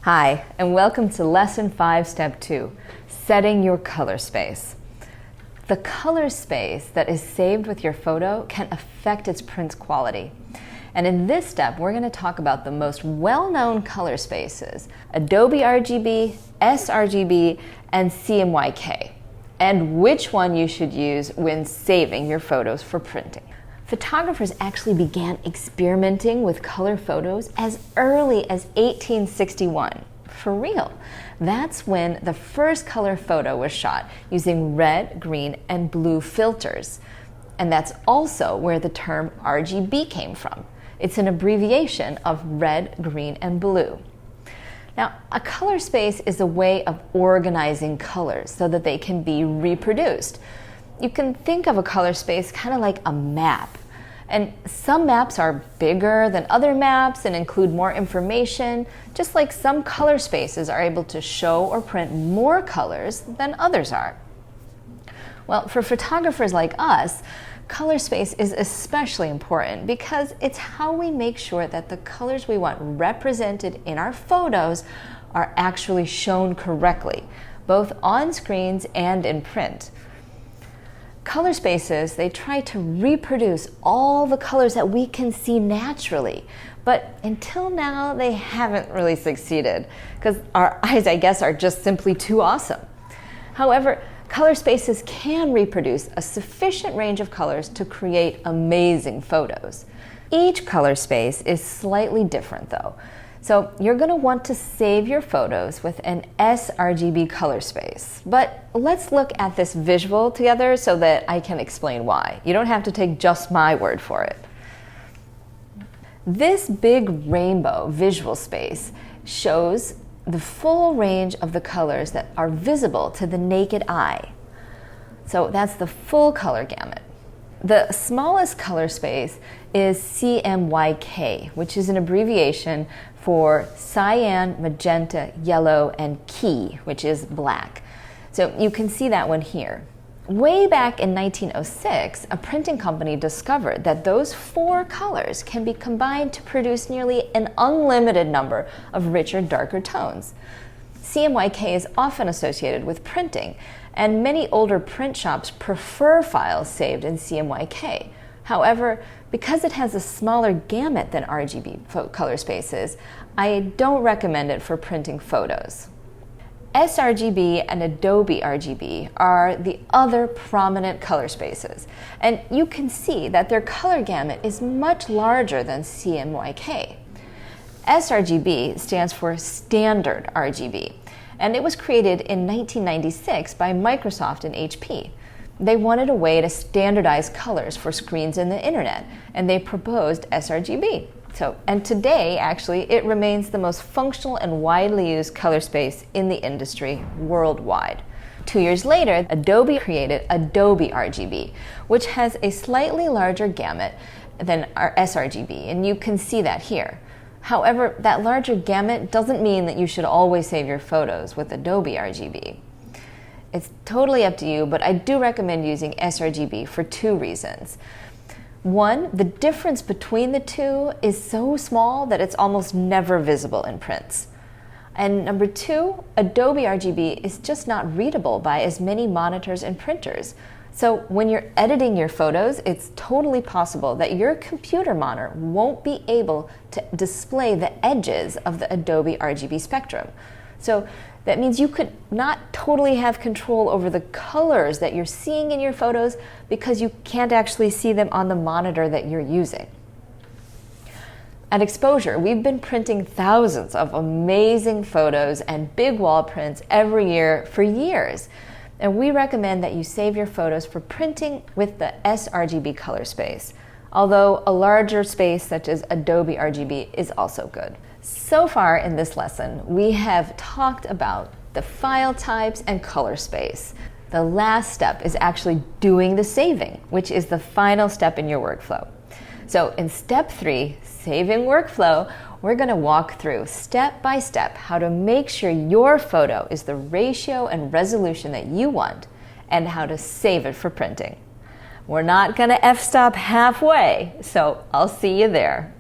Hi, and welcome to Lesson 5, Step 2, Setting Your Color Space. The color space that is saved with your photo can affect its print quality. And in this step, we're going to talk about the most well-known color spaces, Adobe RGB, sRGB, and CMYK, and which one you should use when saving your photos for printing. Photographers actually began experimenting with color photos as early as 1861. For real. That's when the first color photo was shot using red, green, and blue filters. And that's also where the term RGB came from. It's an abbreviation of red, green, and blue. Now, a color space is a way of organizing colors so that they can be reproduced. You can think of a color space kind of like a map. And some maps are bigger than other maps and include more information, just like some color spaces are able to show or print more colors than others are. Well, for photographers like us, color space is especially important because it's how we make sure that the colors we want represented in our photos are actually shown correctly, both on screens and in print. Color spaces, they try to reproduce all the colors that we can see naturally, but until now they haven't really succeeded because our eyes, I guess, are just simply too awesome. However, color spaces can reproduce a sufficient range of colors to create amazing photos. Each color space is slightly different though. So you're going to want to save your photos with an sRGB color space. But let's look at this visual together so that I can explain why. You don't have to take just my word for it. This big rainbow visual space shows the full range of the colors that are visible to the naked eye. So that's the full color gamut. The smallest color space is CMYK, which is an abbreviation for cyan, magenta, yellow, and key, which is black. So you can see that one here. Way back in 1906, a printing company discovered that those four colors can be combined to produce nearly an unlimited number of richer, darker tones. CMYK is often associated with printing, and many older print shops prefer files saved in CMYK. However, because it has a smaller gamut than RGB color spaces, I don't recommend it for printing photos. sRGB and Adobe RGB are the other prominent color spaces, and you can see that their color gamut is much larger than CMYK. sRGB stands for Standard RGB, and it was created in 1996 by Microsoft and HP. They wanted a way to standardize colors for screens and the internet, and they proposed sRGB. And today, actually, it remains the most functional and widely used color space in the industry worldwide. 2 years later, Adobe created Adobe RGB, which has a slightly larger gamut than our sRGB, and you can see that here. However, that larger gamut doesn't mean that you should always save your photos with Adobe RGB. It's totally up to you, but I do recommend using sRGB for two reasons. One, the difference between the two is so small that it's almost never visible in prints. And number two, Adobe RGB is just not readable by as many monitors and printers. So when you're editing your photos, it's totally possible that your computer monitor won't be able to display the edges of the Adobe RGB spectrum. So that means you could not totally have control over the colors that you're seeing in your photos because you can't actually see them on the monitor that you're using. At Exposure, we've been printing thousands of amazing photos and big wall prints every year for years. And we recommend that you save your photos for printing with the sRGB color space, although a larger space such as Adobe RGB is also good. So far in this lesson, we have talked about the file types and color space. The last step is actually doing the saving, which is the final step in your workflow. So in step 3, saving workflow, we're going to walk through step by step how to make sure your photo is the ratio and resolution that you want and how to save it for printing. We're not going to f-stop halfway, so I'll see you there.